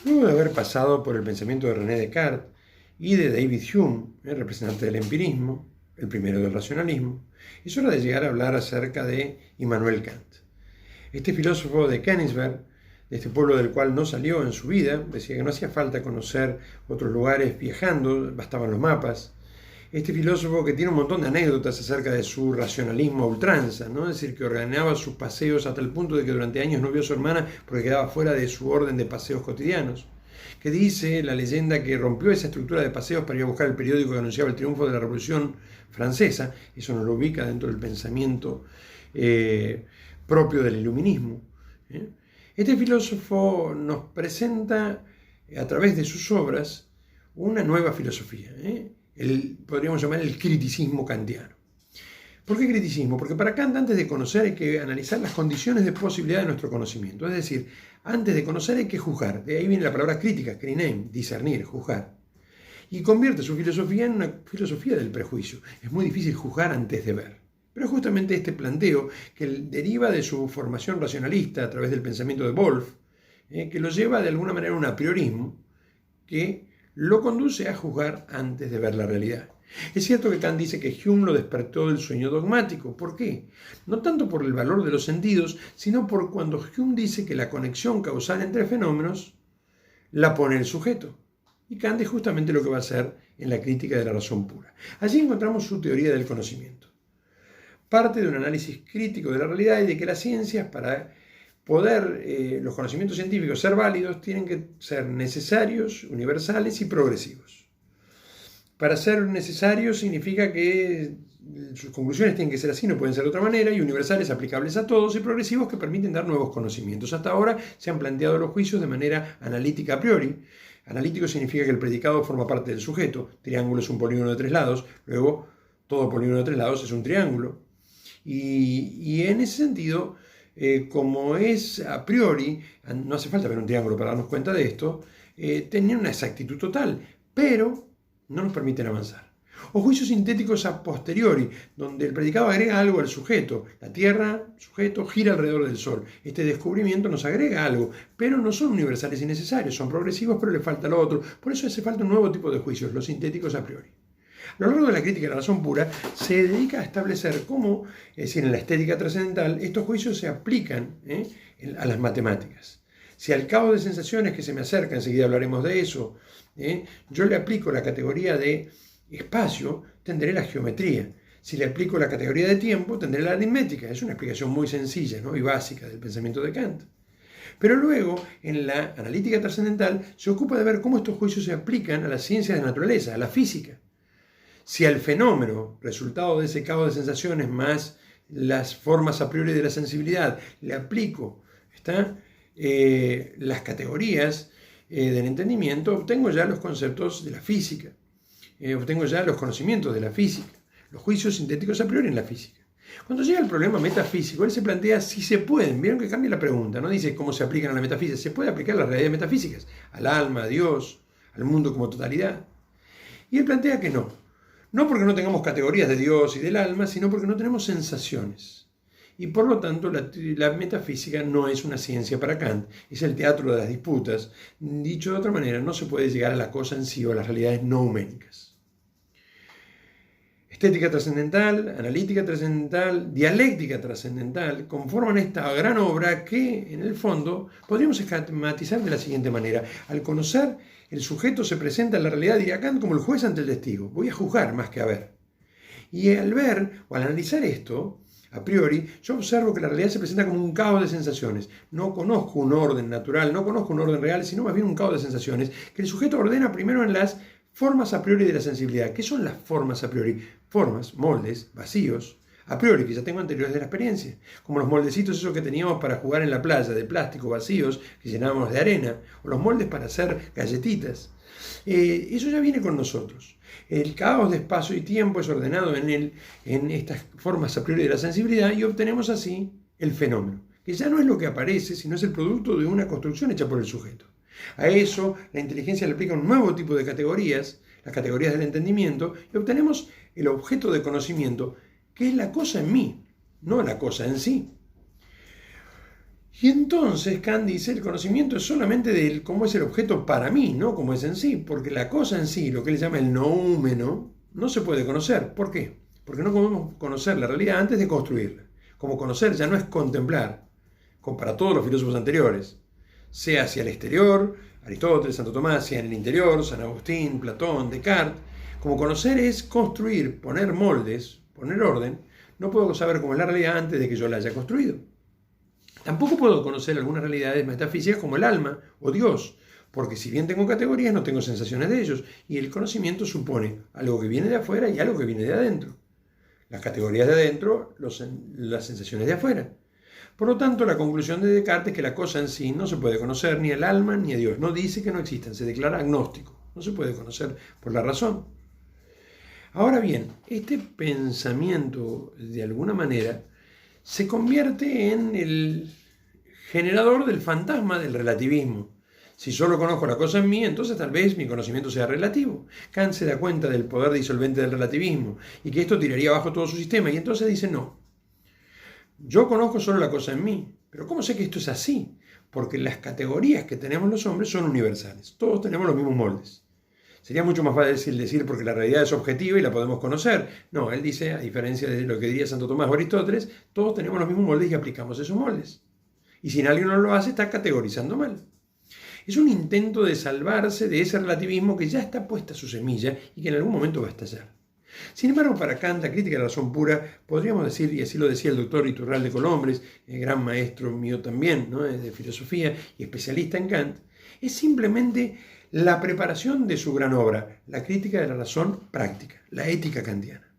Luego de haber pasado por el pensamiento de René Descartes y de David Hume, el representante del empirismo, el primero del racionalismo, es hora de llegar a hablar acerca de Immanuel Kant. Este filósofo de Königsberg, de este pueblo del cual no salió en su vida, decía que no hacía falta conocer otros lugares viajando, bastaban los mapas. Este filósofo que tiene un montón de anécdotas acerca de su racionalismo a ultranza, ¿no? Es decir, que ordenaba sus paseos hasta el punto de que durante años no vio a su hermana porque quedaba fuera de su orden de paseos cotidianos. Que dice la leyenda que rompió esa estructura de paseos para ir a buscar el periódico que anunciaba el triunfo de la Revolución Francesa. Eso nos lo ubica dentro del pensamiento propio del iluminismo. Este filósofo nos presenta a través de sus obras una nueva filosofía, podríamos llamar el criticismo kantiano. ¿Por qué criticismo? Porque para Kant, antes de conocer, hay que analizar las condiciones de posibilidad de nuestro conocimiento. Es decir, antes de conocer hay que juzgar. De ahí viene la palabra crítica, krinein, discernir, juzgar. Y convierte su filosofía en una filosofía del prejuicio. Es muy difícil juzgar antes de ver. Pero justamente este planteo, que deriva de su formación racionalista a través del pensamiento de Wolff, que lo lleva de alguna manera a un apriorismo, que lo conduce a juzgar antes de ver la realidad. Es cierto que Kant dice que Hume lo despertó del sueño dogmático. ¿Por qué? No tanto por el valor de los sentidos, sino por cuando Hume dice que la conexión causal entre fenómenos la pone el sujeto. Y Kant es justamente lo que va a hacer en la crítica de la razón pura. Allí encontramos su teoría del conocimiento. Parte de un análisis crítico de la realidad y de que las ciencias, para poder los conocimientos científicos ser válidos, tienen que ser necesarios, universales y progresivos. Para ser necesarios significa que sus conclusiones tienen que ser así, no pueden ser de otra manera, y universales aplicables a todos, y progresivos que permiten dar nuevos conocimientos. Hasta ahora se han planteado los juicios de manera analítica a priori. Analítico significa que el predicado forma parte del sujeto. Triángulo es un polígono de 3 lados, luego todo polígono de 3 lados es un triángulo. Y en ese sentido, como es a priori, no hace falta ver un triángulo para darnos cuenta de esto, tienen una exactitud total, pero no nos permiten avanzar. O juicios sintéticos a posteriori, donde el predicado agrega algo al sujeto. La Tierra, sujeto, gira alrededor del Sol. Este descubrimiento nos agrega algo, pero no son universales y necesarios, son progresivos, pero le falta lo otro. Por eso hace falta un nuevo tipo de juicios, los sintéticos a priori. A lo largo de la crítica de la razón pura se dedica a establecer cómo, es decir, en la estética trascendental, estos juicios se aplican a las matemáticas. Si al caos de sensaciones que se me acerca, enseguida hablaremos de eso, yo le aplico la categoría de espacio, tendré la geometría. Si le aplico la categoría de tiempo, tendré la aritmética. Es una explicación muy sencilla, ¿no?, y básica del pensamiento de Kant. Pero luego, en la analítica trascendental, se ocupa de ver cómo estos juicios se aplican a las ciencias de la naturaleza, a la física. Si al fenómeno, resultado de ese caos de sensaciones más las formas a priori de la sensibilidad, le aplico las categorías del entendimiento, obtengo ya los conceptos de la física, obtengo ya los conocimientos de la física, los juicios sintéticos a priori en la física. Cuando llega el problema metafísico, él se plantea si se pueden, vieron que cambia la pregunta, no dice cómo se aplican a la metafísica, se puede aplicar a las realidades metafísicas, al alma, a Dios, al mundo como totalidad. Y él plantea que no. No porque no tengamos categorías de Dios y del alma, sino porque no tenemos sensaciones. Y por lo tanto, la metafísica no es una ciencia para Kant, es el teatro de las disputas. Dicho de otra manera, no se puede llegar a la cosa en sí o a las realidades nouménicas. Estética trascendental, analítica trascendental, dialéctica trascendental conforman esta gran obra que, en el fondo, podríamos esquematizar de la siguiente manera. Al conocer, el sujeto se presenta en la realidad, diría Kant, como el juez ante el testigo. Voy a juzgar más que a ver. Y al ver o al analizar esto, a priori, yo observo que la realidad se presenta como un caos de sensaciones. No conozco un orden natural, no conozco un orden real, sino más bien un caos de sensaciones que el sujeto ordena primero en las formas a priori de la sensibilidad. ¿Qué son las formas a priori? Formas, moldes, vacíos, a priori, que ya tengo anteriores de la experiencia. Como los moldecitos esos que teníamos para jugar en la playa, de plástico, vacíos, que llenábamos de arena, o los moldes para hacer galletitas. Eso ya viene con nosotros. El caos de espacio y tiempo es ordenado en estas formas a priori de la sensibilidad y obtenemos así el fenómeno, que ya no es lo que aparece, sino es el producto de una construcción hecha por el sujeto. A eso la inteligencia le aplica un nuevo tipo de categorías, las categorías del entendimiento, y obtenemos el objeto de conocimiento, que es la cosa en mí, no la cosa en sí. Y entonces Kant dice, el conocimiento es solamente de cómo es el objeto para mí, no como es en sí, porque la cosa en sí, lo que él llama el noúmeno, no se puede conocer. ¿Por qué? Porque no podemos conocer la realidad antes de construirla. Como conocer ya no es contemplar, como para todos los filósofos anteriores, sea hacia el exterior, Aristóteles, Santo Tomás, sea en el interior, San Agustín, Platón, Descartes. Como conocer es construir, poner moldes, poner orden. No puedo saber cómo es la realidad antes de que yo la haya construido. Tampoco puedo conocer algunas realidades metafísicas como el alma o Dios, porque si bien tengo categorías, no tengo sensaciones de ellos, y el conocimiento supone algo que viene de afuera y algo que viene de adentro. Las categorías de adentro, las sensaciones de afuera. Por lo tanto, la conclusión de Descartes es que la cosa en sí no se puede conocer ni el alma ni a Dios. No dice que no existan, se declara agnóstico. No se puede conocer por la razón. Ahora bien, este pensamiento, de alguna manera, se convierte en el generador del fantasma del relativismo. Si solo conozco la cosa en mí, entonces tal vez mi conocimiento sea relativo. Kant se da cuenta del poder disolvente del relativismo y que esto tiraría abajo todo su sistema, y entonces dice no. Yo conozco solo la cosa en mí, pero ¿cómo sé que esto es así? Porque las categorías que tenemos los hombres son universales. Todos tenemos los mismos moldes. Sería mucho más fácil decir porque la realidad es objetiva y la podemos conocer. No, él dice, a diferencia de lo que diría Santo Tomás o Aristóteles, todos tenemos los mismos moldes y aplicamos esos moldes. Y si alguien no lo hace, está categorizando mal. Es un intento de salvarse de ese relativismo que ya está puesta su semilla y que en algún momento va a estallar. Sin embargo, para Kant, la crítica de la razón pura, podríamos decir, y así lo decía el doctor Iturralde Colombres, gran maestro mío también, ¿no?, de filosofía y especialista en Kant, es simplemente la preparación de su gran obra, la crítica de la razón práctica, la ética kantiana.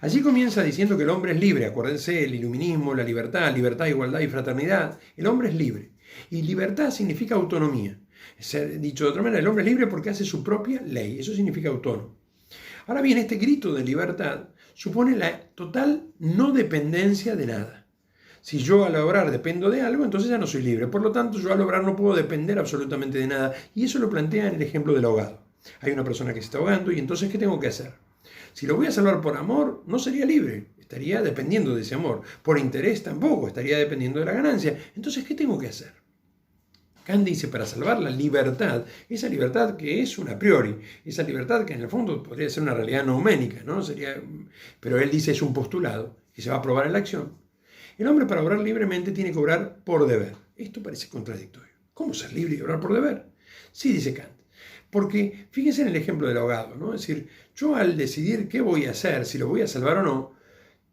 Allí comienza diciendo que el hombre es libre. Acuérdense, el iluminismo, la libertad, igualdad y fraternidad. El hombre es libre. Y libertad significa autonomía. Dicho de otra manera, el hombre es libre porque hace su propia ley. Eso significa autónomo. Ahora bien, este grito de libertad supone la total no dependencia de nada. Si yo al obrar dependo de algo, entonces ya no soy libre. Por lo tanto, yo al obrar no puedo depender absolutamente de nada. Y eso lo plantea en el ejemplo del ahogado. Hay una persona que se está ahogando y entonces, ¿qué tengo que hacer? Si lo voy a salvar por amor, no sería libre. Estaría dependiendo de ese amor. Por interés tampoco, estaría dependiendo de la ganancia. Entonces, ¿qué tengo que hacer? Kant dice, para salvar la libertad, esa libertad que es un a priori, esa libertad que en el fondo podría ser una realidad nouménica, ¿no? Pero él dice es un postulado que se va a probar en la acción. El hombre para obrar libremente tiene que obrar por deber. Esto parece contradictorio. ¿Cómo ser libre y obrar por deber? Sí, dice Kant. Porque fíjense en el ejemplo del ahogado, ¿no? Es decir, yo al decidir qué voy a hacer, si lo voy a salvar o no,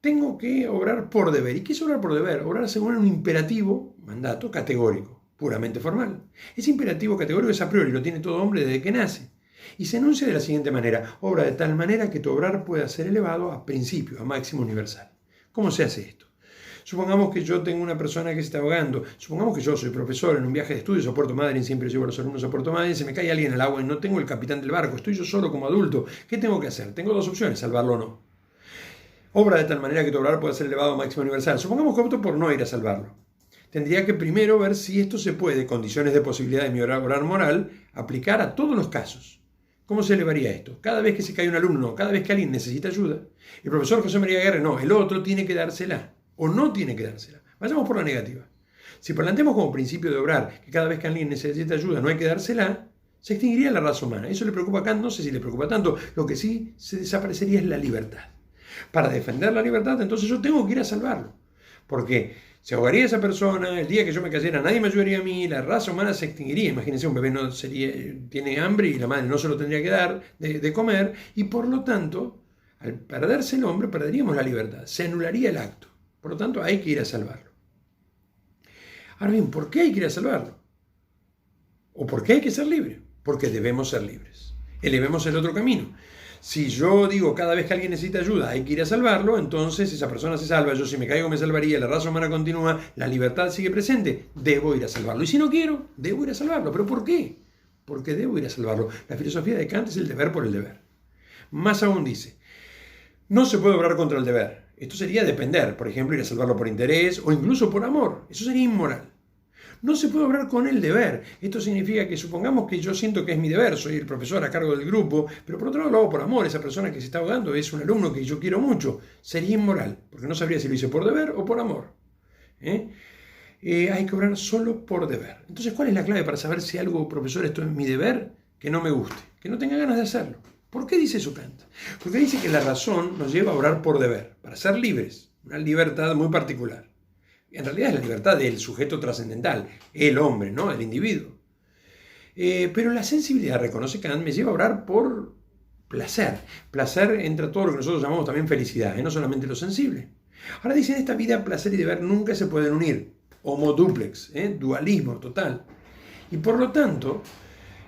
tengo que obrar por deber. ¿Y qué es obrar por deber? Obrar según un imperativo, mandato categórico, puramente formal. Ese imperativo categórico es a priori, lo tiene todo hombre desde que nace. Y se enuncia de la siguiente manera: obra de tal manera que tu obrar pueda ser elevado a principio, a máximo universal. ¿Cómo se hace esto? Supongamos que yo tengo una persona que se está ahogando. Supongamos que yo soy profesor en un viaje de estudios a Puerto Madryn, siempre llevo a los alumnos a Puerto Madryn, se me cae alguien al agua y no tengo el capitán del barco, estoy yo solo como adulto. ¿Qué tengo que hacer? Tengo dos opciones, salvarlo o no. Obra de tal manera que tu obrar pueda ser elevado a máximo universal. Supongamos que opto por no ir a salvarlo. Tendría que primero ver si esto se puede, condiciones de posibilidad de mi obrar moral, aplicar a todos los casos. ¿Cómo se elevaría esto? Cada vez que se cae un alumno, cada vez que alguien necesita ayuda, el profesor José María Aguirre, no, el otro tiene que dársela. O no tiene que dársela. Vayamos por la negativa. Si planteamos como principio de obrar que cada vez que alguien necesita ayuda no hay que dársela, se extinguiría la raza humana. Eso le preocupa a Kant, no sé si le preocupa tanto. Lo que sí se desaparecería es la libertad. Para defender la libertad, entonces yo tengo que ir a salvarlo. Porque se ahogaría esa persona, el día que yo me cayera nadie me ayudaría a mí, la raza humana se extinguiría. Imagínense, un bebé tiene hambre y la madre no se lo tendría que dar de comer, y por lo tanto, al perderse el hombre, perderíamos la libertad. Se anularía el acto. Por lo tanto, hay que ir a salvarlo. Ahora bien, ¿por qué hay que ir a salvarlo? ¿O por qué hay que ser libre? Porque debemos ser libres. Elevemos el otro camino. Si yo digo cada vez que alguien necesita ayuda hay que ir a salvarlo, entonces esa persona se salva, yo si me caigo me salvaría, la raza humana continúa, la libertad sigue presente, debo ir a salvarlo. Y si no quiero, debo ir a salvarlo. ¿Pero por qué? Porque debo ir a salvarlo. La filosofía de Kant es el deber por el deber. Más aún dice, no se puede obrar contra el deber. Esto sería depender, por ejemplo, ir a salvarlo por interés o incluso por amor. Eso sería inmoral. No se puede obrar con el deber. Esto significa que supongamos que yo siento que es mi deber, soy el profesor a cargo del grupo, pero por otro lado lo hago por amor. Esa persona que se está ahogando es un alumno que yo quiero mucho. Sería inmoral, porque no sabría si lo hice por deber o por amor. hay que obrar solo por deber. Entonces, ¿cuál es la clave para saber si algo, profesor, esto es mi deber, que no me guste, que no tenga ganas de hacerlo? ¿Por qué dice eso Kant? Porque dice que la razón nos lleva a obrar por deber, para ser libres, una libertad muy particular. En realidad es la libertad del sujeto trascendental, el hombre, ¿no? El individuo. Pero la sensibilidad, reconoce Kant, me lleva a obrar por placer. Placer entra todo lo que nosotros llamamos también felicidad, no solamente lo sensible. Ahora dice, en esta vida placer y deber nunca se pueden unir. Homo duplex, dualismo total. Y por lo tanto,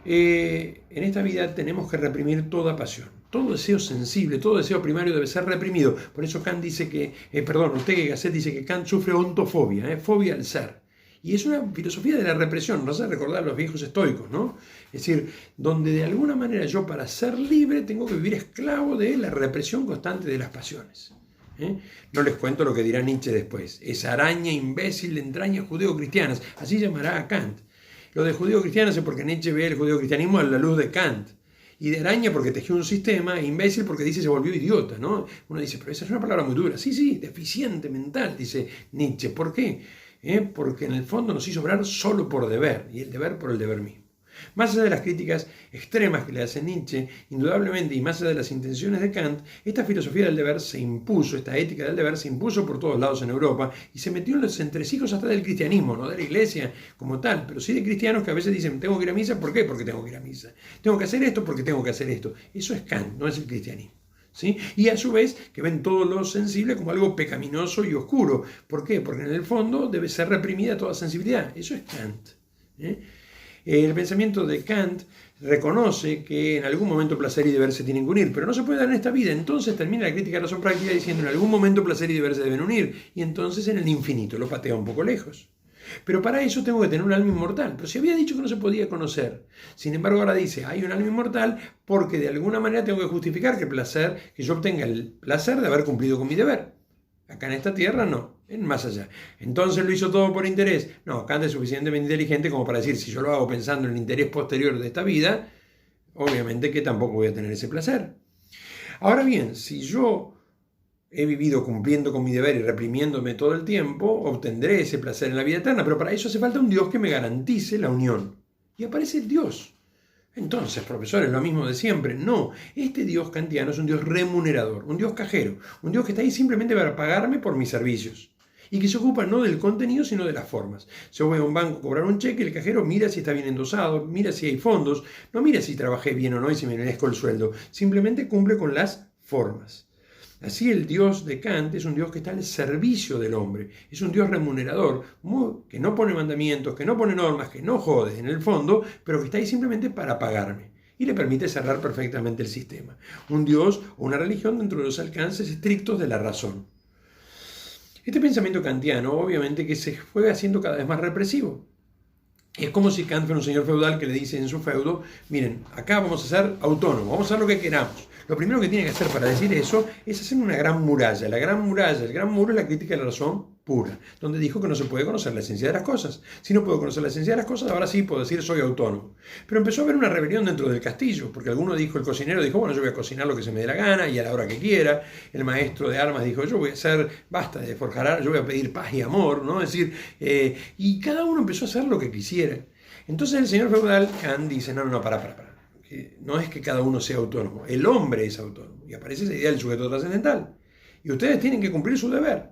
en esta vida tenemos que reprimir toda pasión. Todo deseo sensible, todo deseo primario debe ser reprimido. Por eso Kant dice que, Ortega y Gasset dice que Kant sufre ontofobia, fobia al ser. Y es una filosofía de la represión, nos hace recordar a los viejos estoicos, ¿no? Es decir, donde de alguna manera yo para ser libre tengo que vivir esclavo de la represión constante de las pasiones. No les cuento lo que dirá Nietzsche después. Esa araña imbécil de entrañas judeo-cristianas, así llamará a Kant. Lo de judeo-cristianas es porque Nietzsche ve el judeo-cristianismo a la luz de Kant. Y de araña porque tejió un sistema, e imbécil porque dice se volvió idiota, ¿no? Uno dice, pero esa es una palabra muy dura. Sí, deficiente mental, dice Nietzsche. ¿Por qué? Porque en el fondo nos hizo obrar solo por deber, y el deber por el deber mismo. Más allá de las críticas extremas que le hace Nietzsche, indudablemente, y más allá de las intenciones de Kant, esta filosofía del deber se impuso, esta ética del deber se impuso por todos lados en Europa y se metió en los entresijos hasta del cristianismo, no de la iglesia como tal, pero sí de cristianos que a veces dicen, tengo que ir a misa, ¿por qué? Porque tengo que ir a misa. Tengo que hacer esto porque tengo que hacer esto. Eso es Kant, no es el cristianismo. ¿Sí? Y a su vez que ven todo lo sensible como algo pecaminoso y oscuro. ¿Por qué? Porque en el fondo debe ser reprimida toda sensibilidad. Eso es Kant. El pensamiento de Kant reconoce que en algún momento placer y deber se tienen que unir, pero no se puede dar en esta vida. Entonces termina la crítica de la razón práctica diciendo en algún momento placer y deber se deben unir, y entonces en el infinito lo patea un poco lejos. Pero para eso tengo que tener un alma inmortal. Pero si había dicho que no se podía conocer. Sin embargo, ahora dice, hay un alma inmortal porque de alguna manera tengo que justificar que yo obtenga el placer de haber cumplido con mi deber. Acá en esta tierra no, en más allá. Entonces lo hizo todo por interés. No, Kant es suficientemente inteligente como para decir, si yo lo hago pensando en el interés posterior de esta vida, obviamente que tampoco voy a tener ese placer. Ahora bien, si yo he vivido cumpliendo con mi deber y reprimiéndome todo el tiempo, obtendré ese placer en la vida eterna, pero para eso hace falta un Dios que me garantice la unión. Y aparece el Dios. Entonces, profesor, es lo mismo de siempre. No, este Dios kantiano es un Dios remunerador, un Dios cajero, un Dios que está ahí simplemente para pagarme por mis servicios. Y que se ocupa no del contenido, sino de las formas. Yo voy a un banco a cobrar un cheque, el cajero mira si está bien endosado, mira si hay fondos, no mira si trabajé bien o no y si me merezco el sueldo. Simplemente cumple con las formas. Así el Dios de Kant es un Dios que está al servicio del hombre, es un Dios remunerador, que no pone mandamientos, que no pone normas, que no jode en el fondo, pero que está ahí simplemente para pagarme y le permite cerrar perfectamente el sistema. Un Dios o una religión dentro de los alcances estrictos de la razón. Este pensamiento kantiano obviamente que se fue haciendo cada vez más represivo. Es como si Kant fuera un señor feudal que le dice en su feudo, miren, acá vamos a ser autónomos, vamos a hacer lo que queramos. Lo primero que tiene que hacer para decir eso es hacer una gran muralla. La gran muralla, el gran muro es la crítica de la razón pura, donde dijo que no se puede conocer la esencia de las cosas. Si no puedo conocer la esencia de las cosas, ahora sí puedo decir soy autónomo. Pero empezó a haber una rebelión dentro del castillo, porque alguno dijo, el cocinero dijo, bueno, yo voy a cocinar lo que se me dé la gana y a la hora que quiera. El maestro de armas dijo, yo voy a hacer, basta de forjar armas, yo voy a pedir paz y amor, ¿no? Es decir, y cada uno empezó a hacer lo que quisiera. Entonces el señor feudal, Kant, dice, no, para. No es que cada uno sea autónomo, el hombre es autónomo. Y aparece esa idea del sujeto trascendental. Y ustedes tienen que cumplir su deber.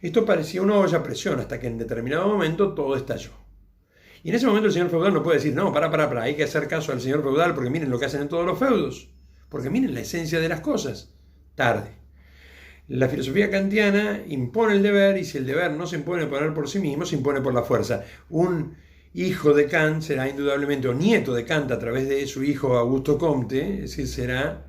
Esto parecía una olla a presión hasta que en determinado momento todo estalló. Y en ese momento el señor feudal no puede decir, no, para, hay que hacer caso al señor feudal porque miren lo que hacen en todos los feudos. Porque miren la esencia de las cosas. Tarde. La filosofía kantiana impone el deber y si el deber no se impone por sí mismo, se impone por la fuerza. Un hijo de Kant será indudablemente, o nieto de Kant a través de su hijo Augusto Comte, es decir, será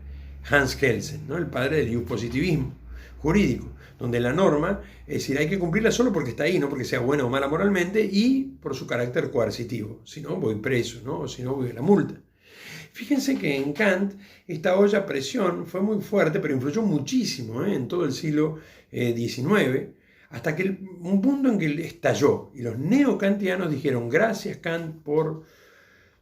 Hans Kelsen, ¿no? El padre del positivismo jurídico, donde la norma, es decir, hay que cumplirla solo porque está ahí, no porque sea buena o mala moralmente, y por su carácter coercitivo. Si no, voy preso, ¿no? O si no, voy a la multa. Fíjense que en Kant esta olla a presión fue muy fuerte, pero influyó muchísimo en todo el siglo XIX, hasta que un punto en que estalló. Y los neokantianos dijeron, gracias Kant por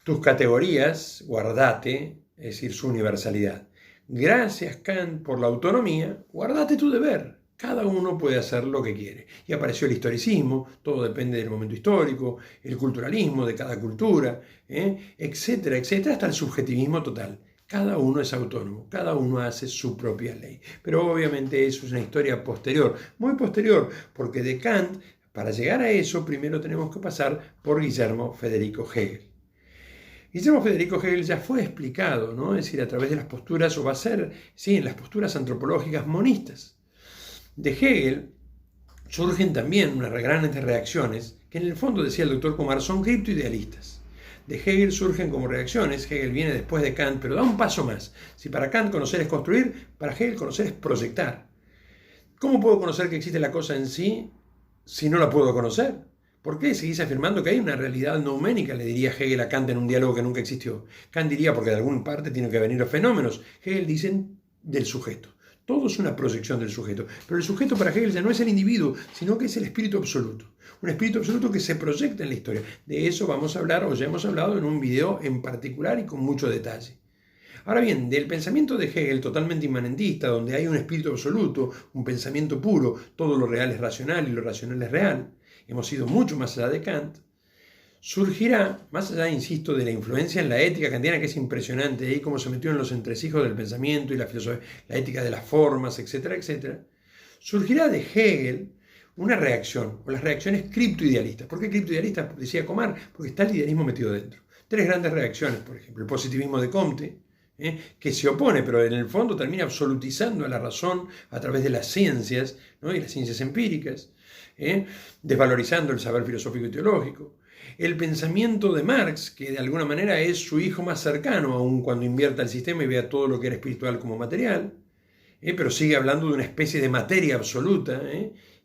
tus categorías, guardate, es decir, su universalidad. Gracias Kant por la autonomía, guardate tu deber. Cada uno puede hacer lo que quiere. Y apareció el historicismo, todo depende del momento histórico, el culturalismo de cada cultura, etcétera, etcétera, hasta el subjetivismo total. Cada uno es autónomo, cada uno hace su propia ley. Pero obviamente eso es una historia posterior, muy posterior, porque de Kant, para llegar a eso, primero tenemos que pasar por Guillermo Federico Hegel. Guillermo Federico Hegel ya fue explicado, ¿no? Es decir, a través de las posturas, o va a ser, sí, en las posturas antropológicas monistas. De Hegel surgen también unas grandes reacciones que en el fondo, decía el doctor Kumar, son criptoidealistas. De Hegel surgen como reacciones, Hegel viene después de Kant, pero da un paso más. Si para Kant conocer es construir, para Hegel conocer es proyectar. ¿Cómo puedo conocer que existe la cosa en sí si no la puedo conocer? ¿Por qué seguís afirmando que hay una realidad nouménica? Le diría Hegel a Kant en un diálogo que nunca existió. Kant diría porque de alguna parte tienen que venir los fenómenos. Hegel dice del sujeto. Todo es una proyección del sujeto. Pero el sujeto para Hegel ya no es el individuo, sino que es el espíritu absoluto. Un espíritu absoluto que se proyecta en la historia. De eso vamos a hablar, o ya hemos hablado en un video en particular y con mucho detalle. Ahora bien, del pensamiento de Hegel totalmente inmanentista, donde hay un espíritu absoluto, un pensamiento puro, todo lo real es racional y lo racional es real, hemos ido mucho más allá de Kant, surgirá, más allá, insisto, de la influencia en la ética kantiana, que es impresionante, ahí cómo se metió en los entresijos del pensamiento y la filosofía, la ética de las formas, etcétera, etcétera, surgirá de Hegel una reacción, o las reacciones criptoidealistas. ¿Por qué criptoidealistas? Decía Comar, porque está el idealismo metido dentro. Tres grandes reacciones, por ejemplo, el positivismo de Comte, que se opone, pero en el fondo termina absolutizando a la razón a través de las ciencias, ¿no? Y las ciencias empíricas, desvalorizando el saber filosófico y teológico. El pensamiento de Marx, que de alguna manera es su hijo más cercano, aun cuando invierta el sistema y vea todo lo que era espiritual como material, pero sigue hablando de una especie de materia absoluta,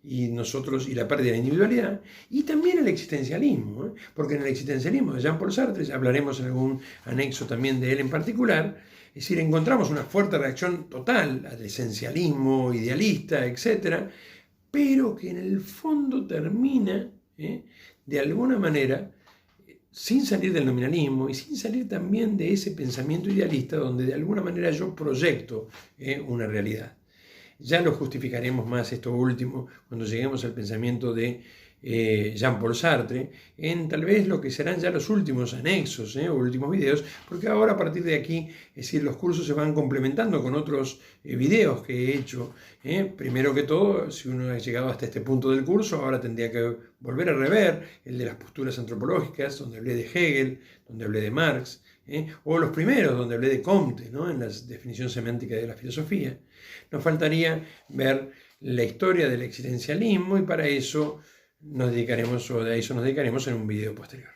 y la pérdida de la individualidad, y también el existencialismo, porque en el existencialismo de Jean-Paul Sartre, ya hablaremos en algún anexo también de él en particular, es decir, encontramos una fuerte reacción total al esencialismo, idealista, etc., pero que en el fondo termina, de alguna manera, sin salir del nominalismo y sin salir también de ese pensamiento idealista donde de alguna manera yo proyecto una realidad. Ya lo justificaremos más esto último cuando lleguemos al pensamiento de Jean-Paul Sartre, en tal vez lo que serán ya los últimos anexos o últimos videos, porque ahora a partir de aquí, es decir, los cursos se van complementando con otros videos que he hecho. Primero que todo, si uno ha llegado hasta este punto del curso, ahora tendría que volver a rever el de las posturas antropológicas, donde hablé de Hegel, donde hablé de Marx, o los primeros, donde hablé de Comte, ¿no? En la definición semántica de la filosofía. Nos faltaría ver la historia del existencialismo y para eso nos dedicaremos en un video posterior.